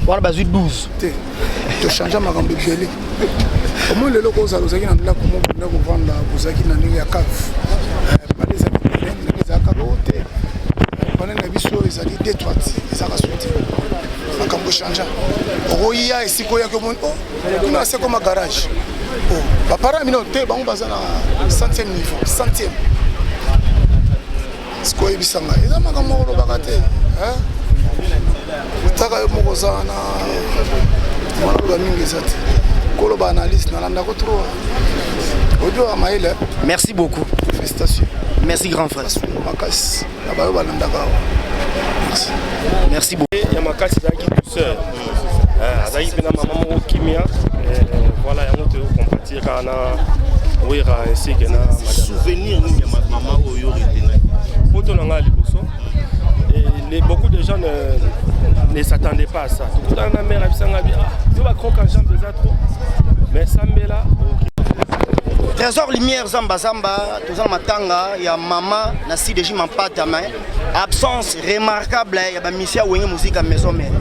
Voilà, bah, 12. Tu changes ma gambe belé. Comment le loco ça nous a dit dans la comment on a vendre vous a dit dans les cave. Pas les amis, les akabote. Pendant la biso ils a dit détoite, ils a sauté. Ma gambe change. Roya et sikoya que mon oh, tu n'as c'est comme un garage. Oh, papa mino te ba on basa na centième niveau, centième. Sikoya bisanga. Ils a ma gambe ro bakate. Hein? Taka mokozana mwana mingi zati koloba analyse nalanda ko trop odio amaile. Merci beaucoup. Félicitations. Merci grand frère. Makasi na bayo balanda ka. Merci. Merci beaucoup. Ya makasi zaki douceur. Azaki pena maman mo kimia voilà yango te compatir kana wira ainsi que na souvenir ni ya maman oyo retena. Poto nanga liboso. Beaucoup de gens ne s'attendaient pas à ça. Tout dans la mer, il va croquer en jambe trop. Mais Sambela, ok. Trésor Lumière Zamba Zamba, tout ça matanga, il y a maman, nasi de jim en pâte à main. Absence remarquable, il y a Missia Wenge musique à maison mère.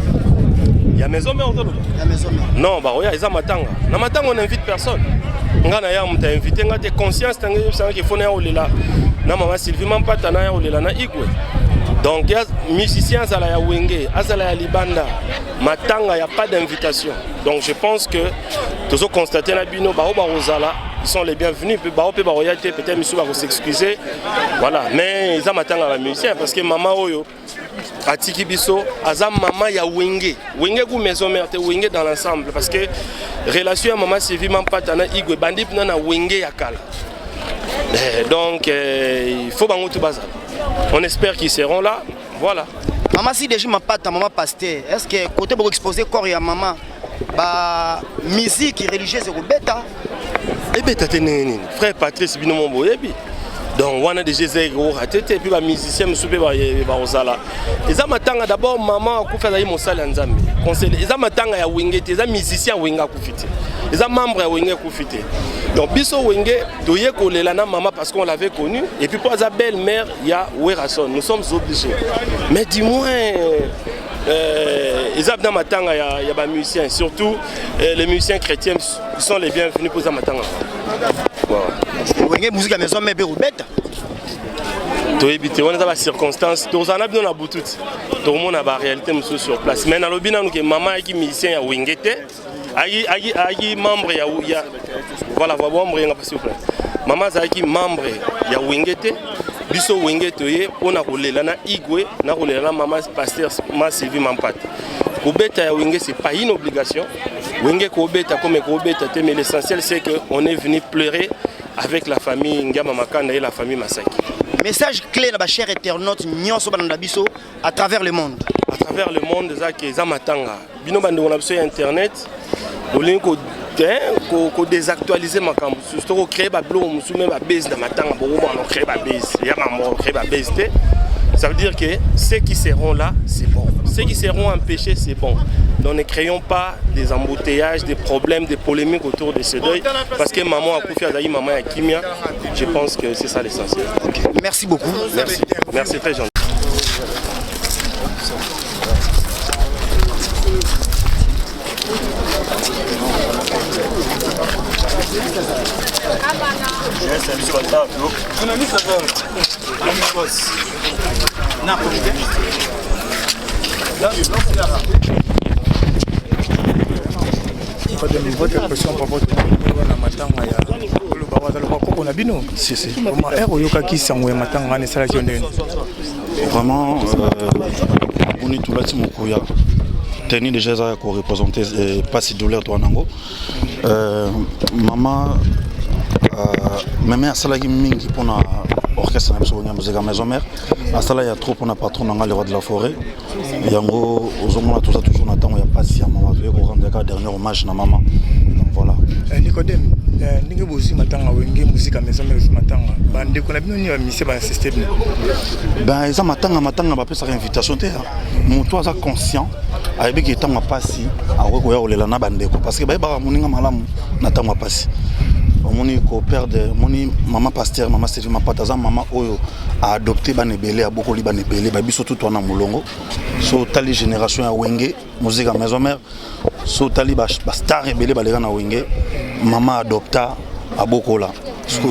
Il y a maison mère, il y a maison mère. Non, bah oui, il y a matanga. Dans matanga, on n'invite personne. On a invité, on a conscience qu'il faut aller là. Na maman Sylvie Mampata na ya olela na igwe. Donc il y a musiciens à la Wenge, à la Libanda, matanga, il n'y a pas d'invitation. Donc je pense que tous ceux constatés na bino baoba rosala, ils sont les bienvenus. Peut-être monsieur va s'excuser. Voilà, mais ils ont matanga la musicien parce que maman oyo atiki biso azam maman ya Wenge. Wenge ku maison mère te Wenge dans l'ensemble parce que relation à maman Sylvie Mampata na igwe bandi na Wenge ya kala. Donc il faut bango tout bazar. On espère qu'ils seront là. Voilà. Maman si déjà ma patte maman pasteur. Est-ce que côté pour exposer corps ya maman ba musique religieuse au bêta? Et bêta teneni. Frère Patrice bino mon boyebi. Donc on a des Jésus gros ratété puis ba musicien musube ba osala. Eza matanga d'abord maman ku fa za mo sala nzambe. Conseil eza matanga ya Wenge te eza musicien Wenge ku fité. Eza membre ya Wenge ku fité. Donc biso Wenge doye kolela na maman parce qu'on l'avait connu et puis pour sa belle-mère il y a Werason. Nous sommes obligés. Mais dis-moi ils ont matanga ya ba musiciens surtout les musiciens chrétiens sont les bienvenus pour za matanga. Wenge musique à maison mais bête. Tu évites on a des circonstances tous en a bien la boutique tout le monde a la réalité monsieur sur place mais dans le bina nous que maman qui musicien ya Wenge te ayi membre ya voilà membre nga s'il vous plaît maman zaki membre ya Wenge te biso Wenge toye pona kolela na igwe na kolela na maman pasteur ma Sylvie Mampata ko beta ya Wenge c'est pas une obligation Wenge ko beta comme ko beta te mais l'essentiel c'est que on est venu pleurer avec la famille Ngama Makanda et la famille Masaki. Message clé na ba cher internaute nyonso bananda biso à travers le monde. À travers le monde zaki zamatanga bino bande on a sur internet olingi ko désactualiser makambo surtout ko créer ba blog musu même ba base na matanga bo on créer ba base ya maman créer ba base te ça veut dire que ceux qui seront là c'est bon ceux qui seront empêchés c'est bon donc ne créons pas des embouteillages des problèmes des polémiques autour de ce deuil parce que maman a koufi azayi maman ya kimia je pense que c'est ça l'essentiel. Okay. Merci beaucoup. Merci très gentil. Votre impression par votre na matanga ya on a bino si comment ero yoka ki sangwe matanga ne sala ki ndeni vraiment on est tout là timokuya teni déjà ça ko représenter pas si douleur toi nango maman même asala ki mingi pona orchestre na biso musique à maison mère asala ya trop pona patron nanga le roi de la forêt yango ozomona tout ça toujours na tango ya pasi ya maman ko rendre ka dernier hommage na maman donc voilà Nicodème ndenge bosi matanga wenge musique à maison mais matanga bande ko na bino ni ba mission ba système ben eza matanga ba pesa invitation te moto aza conscient ayebi ki tanga pasi ako ya olela na bande ko parce que ba ba moninga malamu na tanga pasi moni ko perdre moni maman pasteur maman Sylvie Mapata maman oyo a adopté banebele a beaucoup li banebele ba biso tout na mulongo so tali génération ya wenge musique à maison mère so tali ba star ebele balega na wenge maman adopta a beaucoup là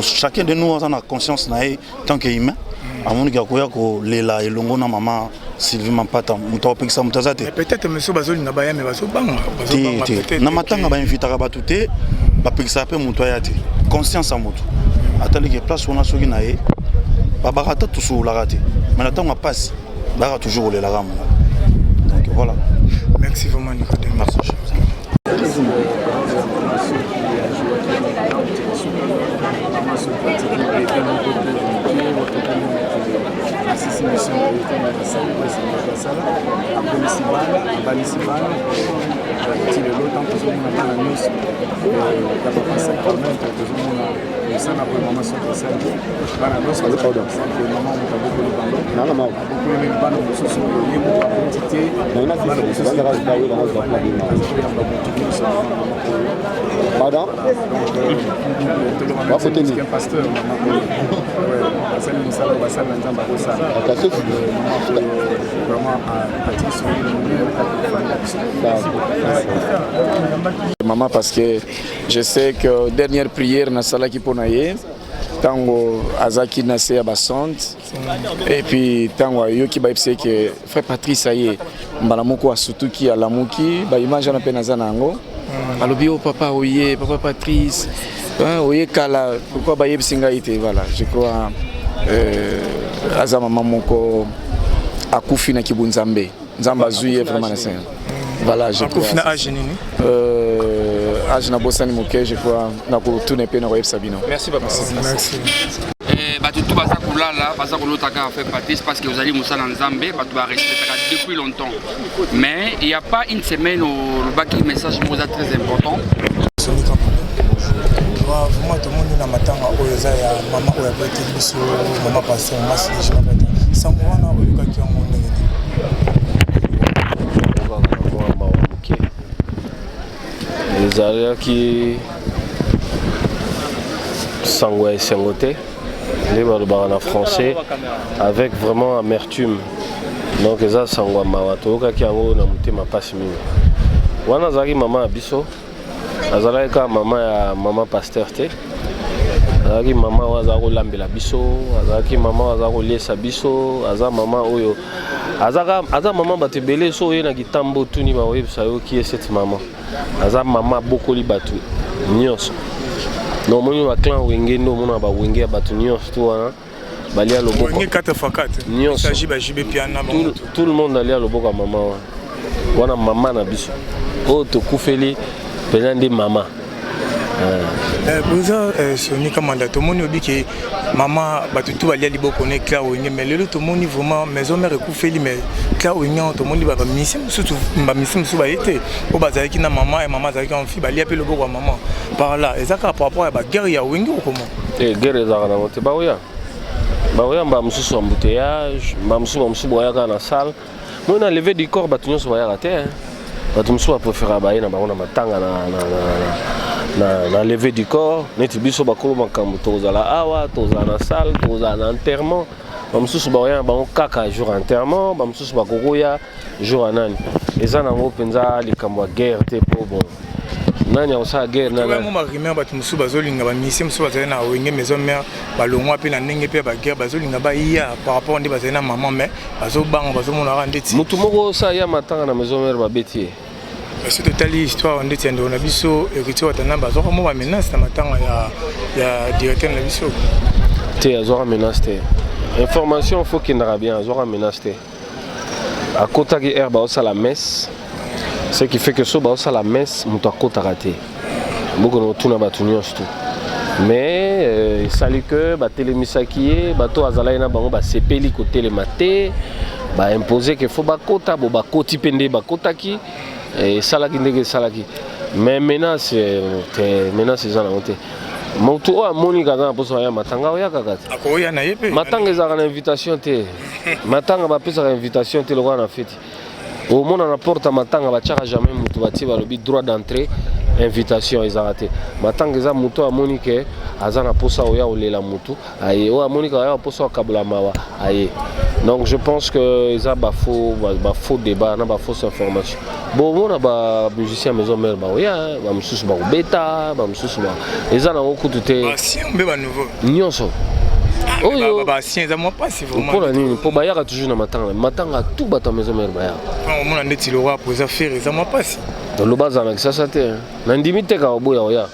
chacun de nous a conscience na tant que humain amoni ka koya ko lela elongo na maman Sylvie Mapata muto pekisa mutazate peut-être monsieur bazoli na baya mais bazobanga peut-être na matanga ba invitaka ba tuté ba pekisa pe muto yate conscience à moto atali que place on a soki na ye ba barata tout sur la raté mais na tango passe ba toujours le la gamme donc voilà merci vraiment Nicodème merci Pardon? Maman, parce que je sais que dernière prière na sala ki ponaye tango azaki na se abasante et puis tango yoki ba ipse que frère Patrice aye mbala moko asutuki alamuki ba image na pena zanango alobi o papa oye papa Patrice oye kala pourquoi ba yebsinga ite voilà je crois aza maman moko akufi na kibunzambe nzamba zuye vraiment na saint voilà je crois akufi na âge nini âge na bosani moke je crois na ko tourner pe na ko sabino merci papa merci batutu baza kulala baza kolotaka fait Patrice parce que vous allez Moussa Nzambe batu ba respecter depuis longtemps mais il y a pas une semaine au baki message moi très important vraiment tout le monde na matanga oyo za ya mama oyo abeti biso mama passer mama Sylvie Mapata sango wana oyo kaki yango ndenge ezalaki sango ya esengo te nde balobaka na français avec vraiment amertume donc eza sango ya mawa toyokaki yango na motema mpasi mingi wana azalaki mama ya biso azalaki kaka mama ya mama pasteur te azalaki mama oyo azala kolambela biso azalaki mama oyo azala koliesa biso aza mama oyo aza mama bato ebele so oye na kitambo tuni baoyebisa yo ki esete mama aza mama abokoli bato nyonso donc moni baclan wenge nde omona bawenge ya bato nyonso to wana balia loboko nyonso tout le monde alia loboko ya mama wana mama na biso oyo tokufeli mpenza nde mama boza soni kamanda tomoni obiki mama batutu balia liboko ne Claire Wenge mais lelo tomoni vraiment maison mère ekufeli mais Claire Wenge tomoni ba misi musutu ba misi musu ba été o bazalaki na mama et mama azalaki en fille balia pe loboko ya mama par là ezaka par rapport à ba guerre ya Wenge ou comment guerre ezaka na mote baoya mba mususu embouteillage mba mususu boyaka na salle moi na lever du corps batu nyonso bayaka te batu mususu bapréféra baye na bango na matanga na lever du corps neti biso bakolo makambo tozala awa tozala na salle tozala na enterrement bamosusu baoya bango kaka jour enterrement bamosusu bakokoya jour anani eza nango mpenza likambo ya guerre te po bon nani akosala guerre nango barimere bato mosusu bazolinga bamisie mosusu bazali na wenge maison mare balongwa mpe na ndenge mpe baguerre bazolinga baya par rapport nde bazali na mama mais bazobanga bazomonaka ndeti motu moko osala ya matanga na maison mare babeti ye si totali histoire ndeti ya ndeko na biso héritier watana bazwaka mo bamenace na matanga ya directeur na biso te azwaka menace te information faut kendaka bien azwaka menace te akotaki aire baosala messe ce qui fait que so baosala messe moto akotaka te boko na otuna bato nyonso tu mais esali ke batelemisaki ye bato azalaki na bango basepeli kotelema te baimpose ke fo bakota bo bakoti mpe nde bakotaki esalaki ndenge esalaki Mais maintenant c'est ça la montée. Moto a Monica dans pour ça matanga oya kakati. Akoya na yepe. Matanga za na invitation te. Matanga ba pesa invitation te lokwa na fête. Au monde na porte matanga ba chaka jamais mutu bati ba lobi droit d'entrée invitation ezarate. Matanga za moto a Monica azana posa oya olela mutu. Aye o Monica oya posa kabula mawa. Aye. Donc je pense que ils a faux débat, na fausse information. Bon on a ba musicien maison mère ba oya, ba mususu ba beta, ba mususu ba. Ezana okututé. Ba si on be ba nouveau. Nyonso. Oh ba si ezama pas si vraiment. Pour la nuit, pour bayaka toujours na matanga. Matanga tout bata maison mère ba ya. On a ndeti le roi pour affaire ezama pas si. Le baza na Kinshasa te. Na ndimite ka oboya oya.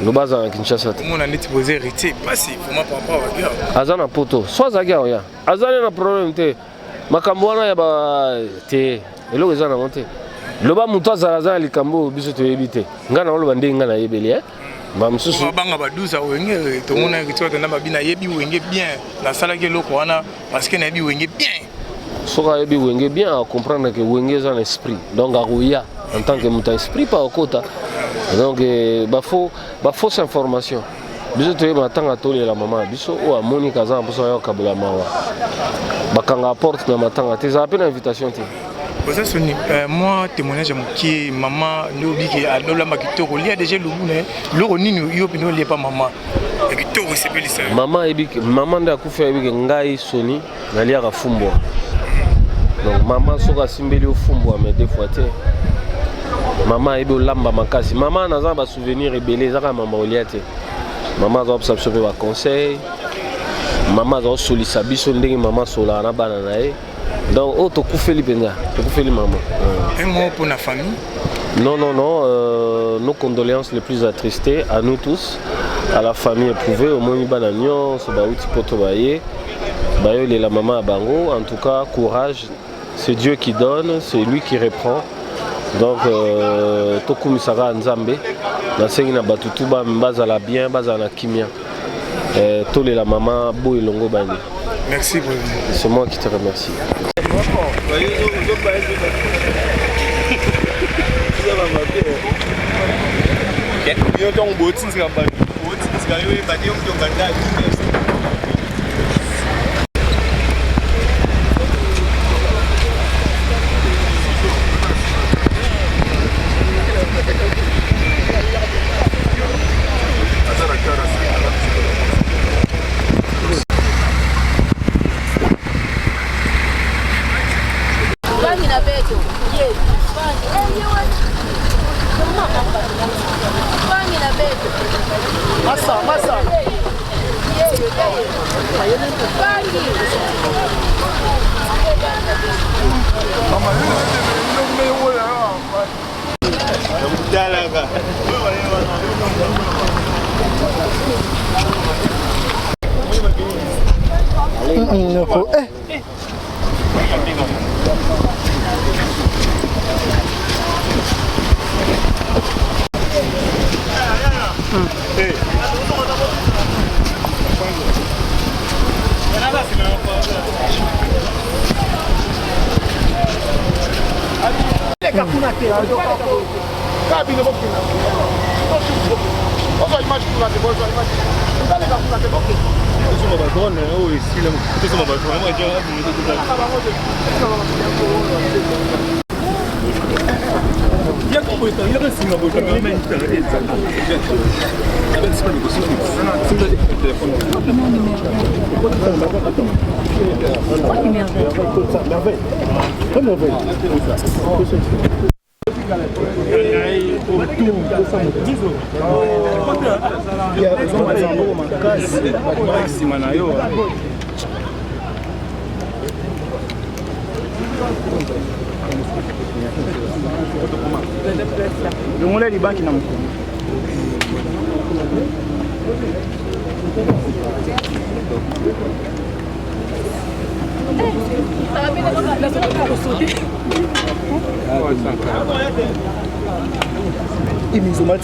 Le baza na Kinshasa te. On a ndeti poser héritier pas si vraiment par rapport à gars. Azana poto. Soit zaga oya. Azana na problème te. Makambo wana ya ba te. Elo ezana monte. Le ba muto azala likambo biso to yebite. Ngana lo bande ngana yebeli Ba mususu banga ba 12 wenge to mona ki to na babina yebi wenge bien. La sala ke loko wana parce que na yebi wenge bien. Soka yebi wenge bien à comprendre que wenge est un esprit. Donc arouya en tant que muta esprit pas au quota. Donc ba fausse information. Biso to yeba tanga tole la maman biso o amoni kaza pour ça yo kabula mawa. Bakanga porte na matanga te za appel invitation te. Moi, témoignage à mon qui maman nous dit qu'il y a la makitoro il y a déjà le boulot le roni yo pino lié pas maman makitoro c'est bien ça maman ebiki maman nda kufa ebiki ngai soni nalia ka fumbwa donc maman soka simbeli o fumbwa mais des fois te maman ebe lamba makasi maman naza ba souvenir rebelé zaka maman olia te maman za observer ba conseil maman za solisa biso ndenge maman sola na bana na e. Donc, oh, tu coupes les pénales, tu coupes les mamans. Un mot pour la famille? Non, nos condoléances les plus attristées à nous tous, à la famille éprouvée, au moins bananion, ce baouti potobaye, bayo la maman à Bango. En tout cas, courage, c'est Dieu qui donne, c'est lui qui reprend. Donc, toku misara nzambe, na sengi na batutuba mbazala bien, bazala kimia. Tous les la maman beau et longo bani. Merci beaucoup. C'est moi qui te remercie. Ils nous ont mal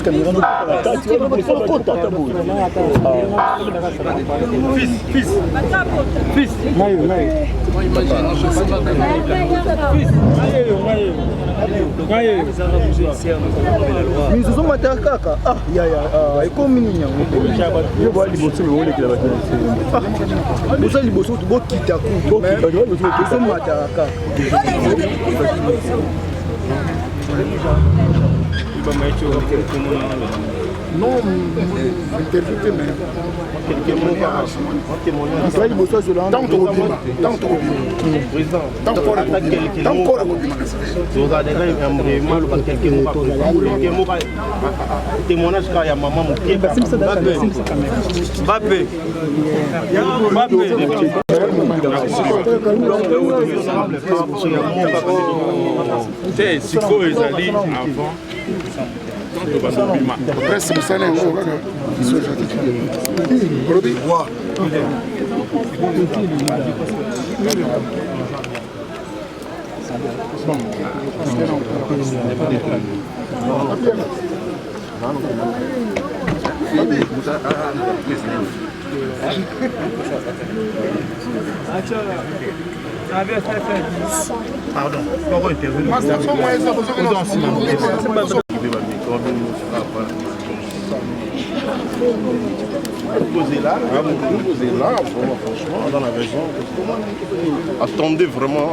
Non, interview, mais quelques mots Presse musana ngo bana isoja Robi wa pardon, pourquoi intervenir? Posez là, franchement, dans la raison. Attendez vraiment.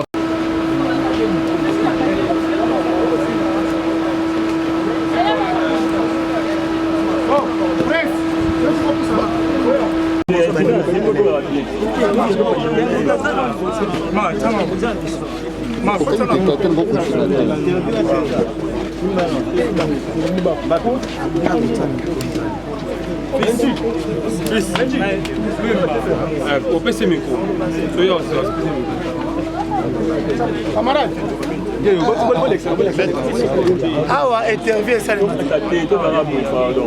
Awa interview ça vous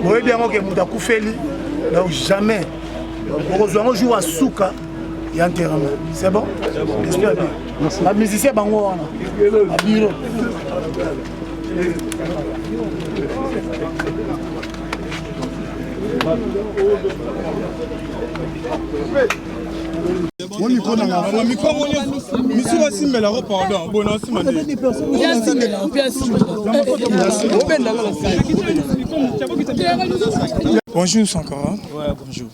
voyez bien que Moutakou Feli donc jamais on joue à Souka et enterrement c'est bon j'espère bien la musicien bango wana à bureau Bonjour Sankara. Ouais, bonjour.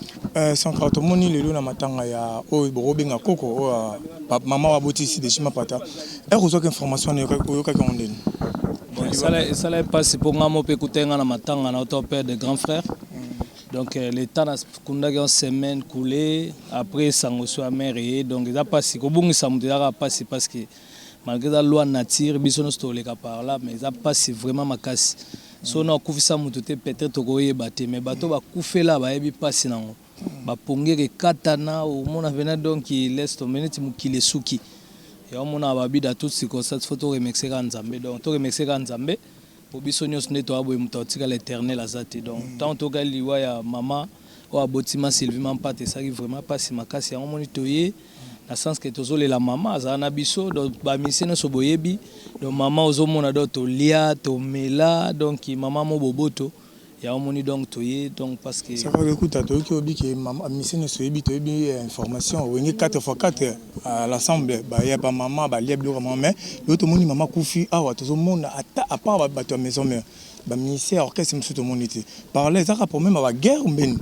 Sankara, tout le monde est là matanga ya Robinga Koko maman wa boti ici de Chimapata. Et vous avez information yo ka kondé. Ça là passe pour moi mo pe kutenga na matanga na auto père de grand frère. Donc l'état na kundaki en semaine coulée après sango so améré donc ça passe ko bungi samudira passe parce que malgré la loi nature biso no stoleka par là mais ça passe vraiment makasi. So na kufisa mutu te peut-être koye baté mais bato ba kufela ba yebi passe nango. Ba pongere katana au mona vena donc il laisse tomber ti mukile suki. Et on mona ba bida tout ce que ça photo remixer kan Nzambe donc to remixer kan Nzambe. Obiso nyos neto abo mutotika l'éternel azate donc tant to galiwa ya mama o abotima Sylvie Mampate ça qui vraiment pas si makasi on monitoyer na sens que tozole la mama za na biso donc ba miseno so boyebi donc mama ozomona do to lia to mela donc mama mo boboto ya omoni donc toye donc parce que ça va écouter to ki obi ke mama miseno so yebi to yebi information wengi 4x4 à l'assemblée ba ya ba mama ba lia bilo maman mais l'autre moni mama kufi awa tozomona ata à part ba to maison mais ba ministère orchestre musu to monité parler ça pour même ba guerre mbeni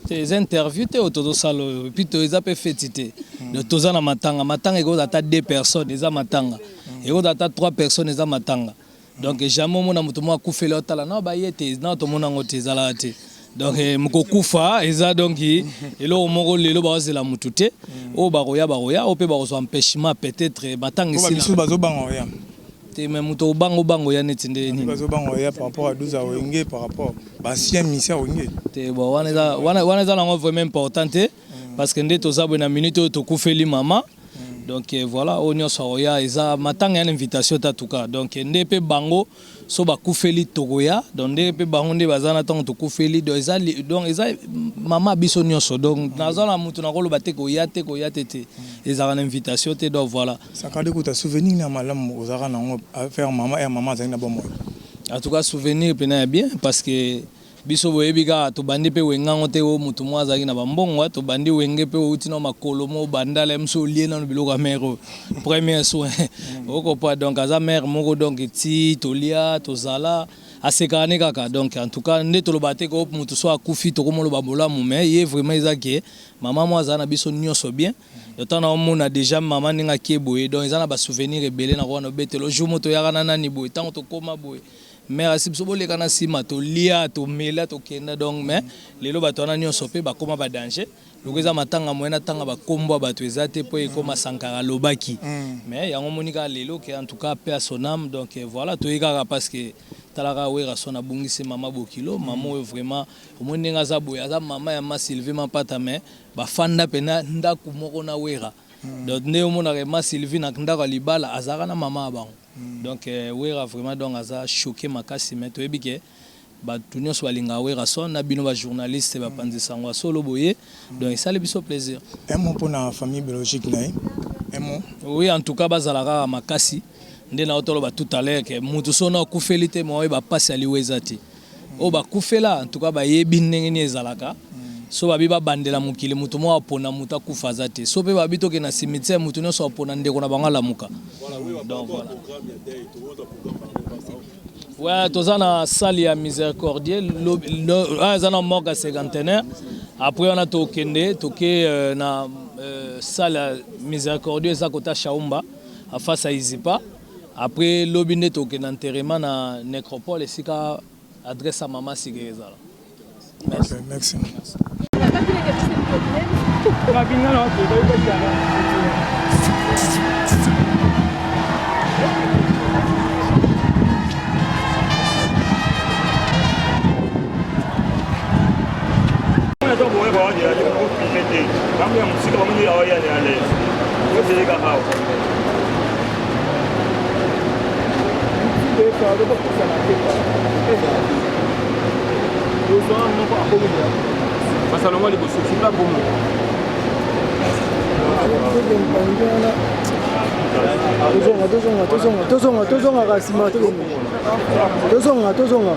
tes interviews te autozo salo puis to za pe fetité de toza na matanga ego ata 2 personnes eza matanga ego ata 3 personnes eza matanga. Donc jamais mon amour moi coufé l'autre là non bah y était non tout mon angote zala te donc moko kufa eza donc et là au mongo lelo ba zela mutute o baroya o pe ba zo empêchement peut-être matanga si biso bazo bango ya te même muto bango ya netinde ni bazo bango ya par rapport à 12 à wenge par rapport ba ancien ministère wenge te bon wana za na vraiment importante parce que ndeto za na minute to kufeli mama. Donc voilà, on y soya eza matanga une invitation en tout cas. Donc ndepe bango so ba kufeli togoya, donc ndepe bango nde bazana tant to kufeli donc eza mama biso nyonso donc nazala mutu na kolo bateko yate ko yatete eza une invitation te donc voilà. Ça quand écoute souvenir na malamu ozara na faire maman et maman za na bon moi. En tout cas souvenir pena bien parce que biso boyebi kaka tobandi mpe wengango te o motu moko azalaki na bambongo tobandi wenge mpe outi na makolo mo bandala moso olie nano biloko ya mare premier soin okopa donc aza mare moko donc ti tolia tozala asekaka ne kaka donc en tout cas nde toloba te ko motu so akufi tokomoloba bolamu mais ye vraiment ezaki mama mo azala na biso nyonso bien yotan na omona déjà mama ndenge akie boye donc eza na basouvenir ebele na kona obetelo jour moto yaka na nani boye ntango tokóma boye mais asi biso boleka na nsima tolia tomela tokenda donc mais lelo bato wana nyonso mpe bakóma badanger loko eza matanga moye na ntanga bakombo bato eza te mpo ekóma sankara alobaki mais yango omoni kaka lelo ke en tout cas pe à son âme donc voilà toyei kaka parce que talaka wera so nabongisi mama bokilo mama oyo vraiment omoni ndenge aza boye aza mama ya ma Sylvie Mampata mais bafanda mpena ndako moko na wera donc nde omonaka ma Sylvie na ndako ya libala azalaka na mama ya bango donc wera vraiment donc aza choqué makasi mais toyebi ke bato nyonso balingaka wera so na bino bajournaliste bapanzisa yango solo boye donc esali biso plaisir un mot pour la famille biologique na ye un mot oui en tout cas bazalaka makasi nde na otoloba tout à l'heure ke mutu so na okufeli te mo bapasi aliwe eza te oyo bakufela en tout cas bayebi ndenge nini ezalaka so babi babandela mokili mutu moko apona mutu akufa aza te so mpe babi toke na cimetière mutu nyonso apona ndeko na bango alamuka donc voilà ouais toza na salle ya miséricordieux eza na morgue ya cinquantenaire après wana tokende toke na salle ya miséricordieux eza kota Chaumba en face à Izipa après lobi nde tokende na enterrement na nécropole esika adresse à mama sike ezala merci Pasalongo liboso sipla bomo. Tozonga kasima tozonga kasima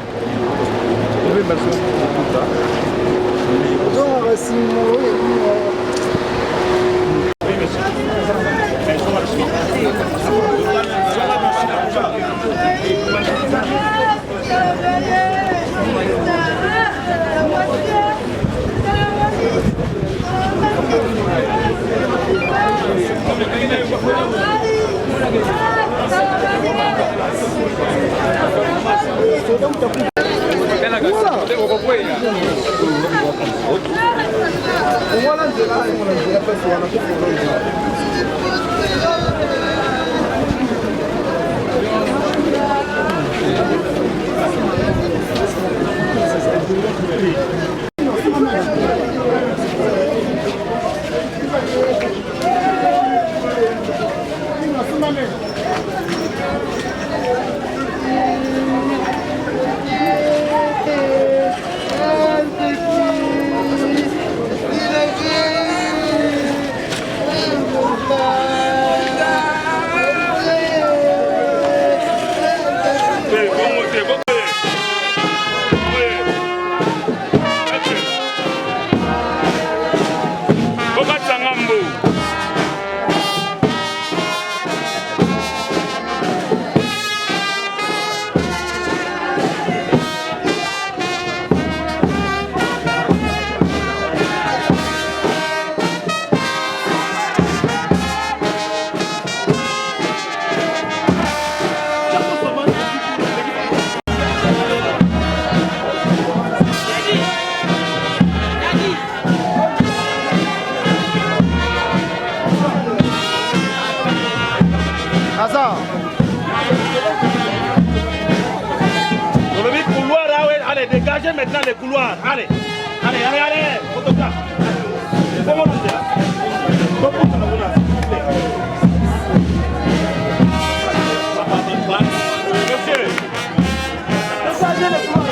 Dégagez maintenant les couloirs. Allez, allez, allez, allez. Photographe. Comment vous êtes? Monsieur. Dégagez les couloirs.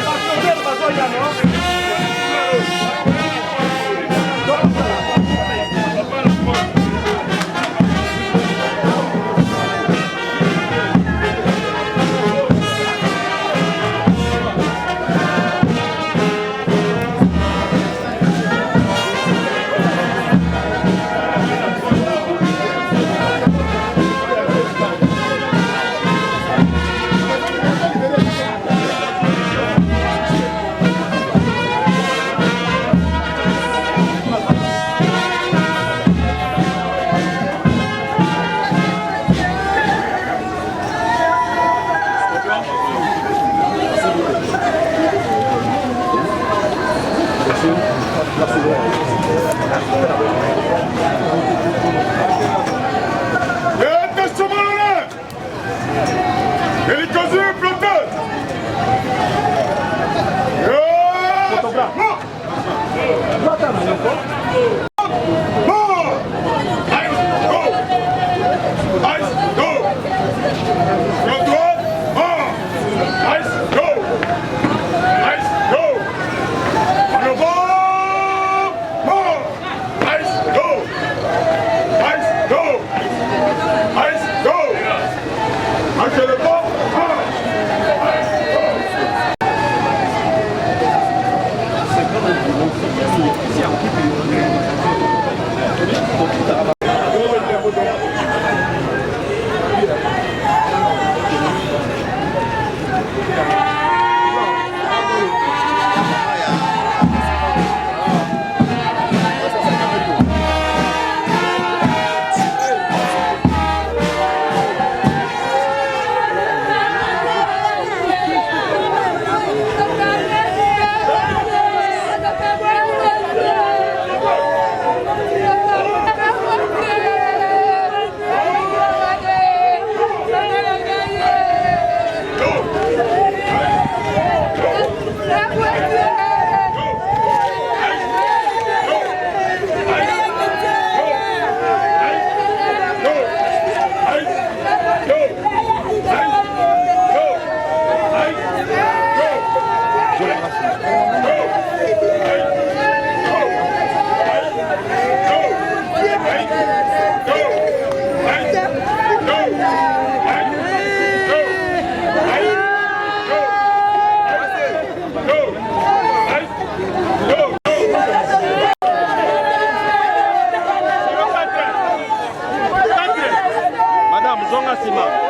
nsima